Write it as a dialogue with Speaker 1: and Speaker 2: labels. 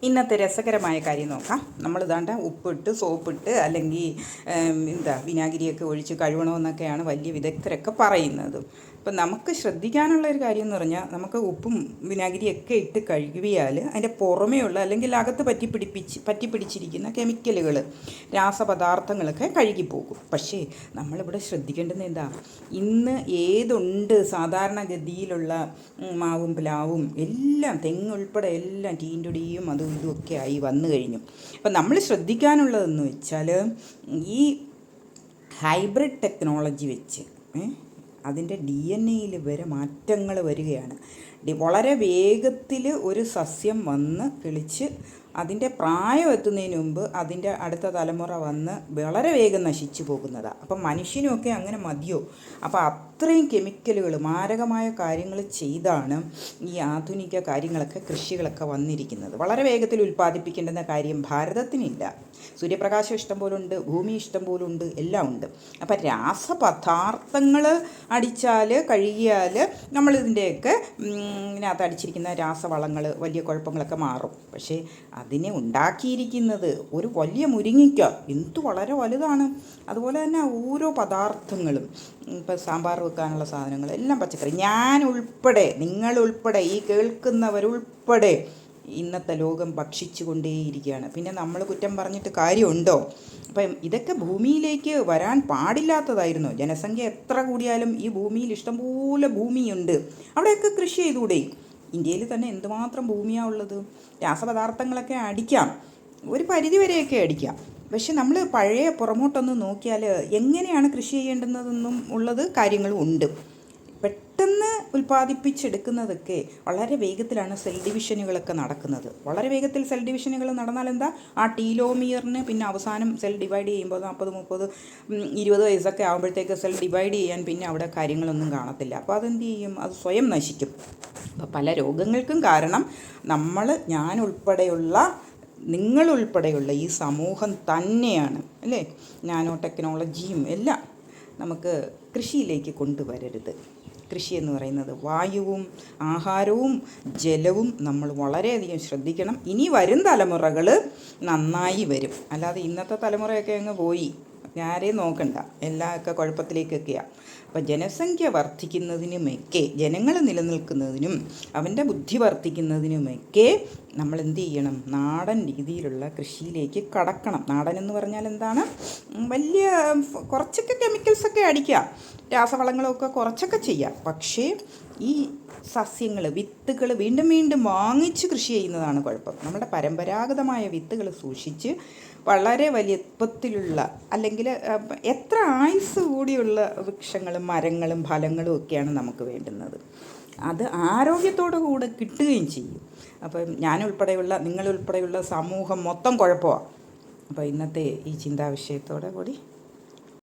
Speaker 1: ഇന്നത്തെ രസകരമായ കാര്യം നോക്കാം. നമ്മൾ ഇതാണ്ട ഉപ്പിട്ട് സോപ്പിട്ട് അല്ലെങ്കിൽ വിനാഗിരിയൊക്കെ ഒഴിച്ച് കഴുകണമെന്നൊക്കെയാണ് വലിയ വിദഗ്ധരൊക്കെ പറയുന്നത്. അപ്പം നമുക്ക് ശ്രദ്ധിക്കാനുള്ള ഒരു കാര്യം എന്ന് പറഞ്ഞാൽ, നമുക്ക് ഉപ്പും വിനാഗിരിയൊക്കെ ഇട്ട് കഴുകിയാൽ അതിൻ്റെ പുറമേയുള്ള അല്ലെങ്കിൽ അകത്ത് പറ്റിപ്പിടിച്ചിരിക്കുന്ന കെമിക്കലുകൾ, രാസപദാർത്ഥങ്ങളൊക്കെ കഴുകിപ്പോകും. പക്ഷേ നമ്മളിവിടെ ശ്രദ്ധിക്കേണ്ടത് എന്താ, ഇന്ന് ഏതുണ്ട് സാധാരണഗതിയിലുള്ള മാവും പ്ലാവും എല്ലാം, തെങ്ങ് ഉൾപ്പെടെ എല്ലാം ടീൻറ്റുടിയും അതും ഇതുമൊക്കെ ആയി വന്നു കഴിഞ്ഞു. അപ്പം നമ്മൾ ശ്രദ്ധിക്കാനുള്ളതെന്ന് വെച്ചാൽ, ഈ ഹൈബ്രിഡ് ടെക്നോളജി വെച്ച് അതിൻ്റെ DNA വരെ മാറ്റങ്ങൾ വരികയാണ്. വളരെ വേഗത്തിൽ ഒരു സസ്യം വന്ന് കിളിച്ച് അതിൻ്റെ പ്രായം എത്തുന്നതിന് മുമ്പ് അതിൻ്റെ അടുത്ത തലമുറ വന്ന് വളരെ വേഗം നശിച്ചു പോകുന്നതാണ്. അപ്പം മനുഷ്യനുമൊക്കെ അങ്ങനെ മതിയോ? അപ്പോൾ അത്രയും കെമിക്കലുകൾ, മാരകമായ കാര്യങ്ങൾ ചെയ്താണ് ഈ ആധുനിക കാര്യങ്ങളൊക്കെ, കൃഷികളൊക്കെ വന്നിരിക്കുന്നത്. വളരെ വേഗത്തിൽ ഉൽപ്പാദിപ്പിക്കേണ്ടുന്ന കാര്യം ഭാരതത്തിനില്ല. സൂര്യപ്രകാശം ഇഷ്ടം പോലെ ഉണ്ട്, ഭൂമി ഇഷ്ടം പോലെ ഉണ്ട്, എല്ലാം ഉണ്ട്. അപ്പം രാസപദാർത്ഥങ്ങൾ അടിച്ചാൽ, കഴുകിയാൽ നമ്മളിതിൻ്റെയൊക്കെ ഇതിനകത്ത് അടിച്ചിരിക്കുന്ന രാസവളങ്ങൾ, വലിയ കുഴപ്പങ്ങളൊക്കെ മാറും. പക്ഷേ അതിനെ ഉണ്ടാക്കിയിരിക്കുന്നത് ഒരു വലിയ മുരിങ്ങിക്ക, എന്തു വളരെ വലുതാണ്. അതുപോലെ തന്നെ ഓരോ പദാർത്ഥങ്ങളും, ഇപ്പം സാമ്പാർ വെക്കാനുള്ള സാധനങ്ങൾ എല്ലാം പച്ചക്കറി, ഞാൻ ഉൾപ്പെടെ, നിങ്ങളുൾപ്പെടെ, ഈ കേൾക്കുന്നവരുൾപ്പെടെ ഇന്നത്തെ ലോകം ഭക്ഷിച്ചു കൊണ്ടേയിരിക്കുകയാണ്. പിന്നെ നമ്മൾ കുറ്റം പറഞ്ഞിട്ട് കാര്യമുണ്ടോ? അപ്പം ഇതൊക്കെ ഭൂമിയിലേക്ക് വരാൻ പാടില്ലാത്തതായിരുന്നു. ജനസംഖ്യ എത്ര കൂടിയാലും ഈ ഭൂമിയിൽ ഇഷ്ടംപോലെ ഭൂമിയുണ്ട്, അവിടെയൊക്കെ കൃഷി ചെയ്തുകൂടെ? ഇന്ത്യയിൽ തന്നെ എന്തുമാത്രം ഭൂമിയാണ് ഉള്ളത്. രാസപദാർത്ഥങ്ങളൊക്കെ അടിക്കാം, ഒരു പരിധിവരെയൊക്കെ അടിക്കാം. പക്ഷെ നമ്മൾ പഴയ പുറമോട്ടൊന്ന് നോക്കിയാൽ എങ്ങനെയാണ് കൃഷി ചെയ്യേണ്ടുന്നതെന്നും ഉള്ളത് കാര്യങ്ങളും ഉണ്ട്. പെട്ടെന്ന് ഉൽപ്പാദിപ്പിച്ചെടുക്കുന്നതൊക്കെ വളരെ വേഗത്തിലാണ് സെൽ ഡിവിഷനുകളൊക്കെ നടക്കുന്നത്. വളരെ വേഗത്തിൽ സെൽ ഡിവിഷനുകൾ നടന്നാൽ എന്താ, ആ ടീലോമിയറിന് പിന്നെ അവസാനം സെൽ ഡിവൈഡ് ചെയ്യുമ്പോൾ 40, 30, 20 വയസ്സൊക്കെ ആകുമ്പോഴത്തേക്ക് സെൽ ഡിവൈഡ് ചെയ്യാൻ പിന്നെ അവിടെ കാര്യങ്ങളൊന്നും കാണത്തില്ല. അപ്പോൾ അതെന്ത് ചെയ്യും? അത് സ്വയം നശിക്കും. അപ്പോൾ പല രോഗങ്ങൾക്കും കാരണം ഞാൻ ഉൾപ്പെടെയുള്ള, നിങ്ങളുൾപ്പെടെയുള്ള ഈ സമൂഹം തന്നെയാണ്, അല്ലേ? നാനോ ടെക്നോളജിയും എല്ലാം നമുക്ക് കൃഷിയിലേക്ക് കൊണ്ടുവരരുത്. കൃഷി എന്ന് പറയുന്നത് വായുവും ആഹാരവും ജലവും നമ്മൾ വളരെയധികം ശ്രദ്ധിക്കണം. ഇനി വരും തലമുറകൾ നന്നായി വരും. അല്ലാതെ ഇന്നത്തെ തലമുറയൊക്കെ അങ്ങ് പോയി, ആരെയും നോക്കണ്ട, എല്ലാമൊക്കെ കുഴപ്പത്തിലേക്കൊക്കെയാണ്. അപ്പം ജനസംഖ്യ വർദ്ധിക്കുന്നതിനുമൊക്കെ, ജനങ്ങൾ നിലനിൽക്കുന്നതിനും അവൻ്റെ ബുദ്ധി വർദ്ധിക്കുന്നതിനുമൊക്കെ നമ്മൾ എന്ത് ചെയ്യണം? നാടൻ രീതിയിലുള്ള കൃഷിയിലേക്ക് കടക്കണം. നാടൻ എന്ന് പറഞ്ഞാൽ എന്താണ്? വലിയ കുറച്ചൊക്കെ കെമിക്കൽസൊക്കെ അടിക്കാം, രാസവളങ്ങളൊക്കെ കുറച്ചൊക്കെ ചെയ്യാം. പക്ഷേ ഈ സസ്യങ്ങൾ, വിത്തുകൾ വീണ്ടും വീണ്ടും വാങ്ങിച്ച് കൃഷി ചെയ്യുന്നതാണ് കുഴപ്പം. നമ്മുടെ പരമ്പരാഗതമായ വിത്തുകൾ സൂക്ഷിച്ച് വളരെ വലിപ്പത്തിലുള്ള, അല്ലെങ്കിൽ എത്ര ആയുസ് കൂടിയുള്ള വൃക്ഷങ്ങളും മരങ്ങളും ഫലങ്ങളും ഒക്കെയാണ് നമുക്ക് വേണ്ടുന്നത്. അത് ആരോഗ്യത്തോടു കൂടെ കിട്ടുകയും ചെയ്യും. അപ്പം ഞാനുൾപ്പെടെയുള്ള, നിങ്ങളുൾപ്പെടെയുള്ള സമൂഹം മൊത്തം കുഴപ്പമാണ്. അപ്പോൾ ഇന്നത്തെ ഈ ചിന്താവിഷയത്തോടെ കൂടി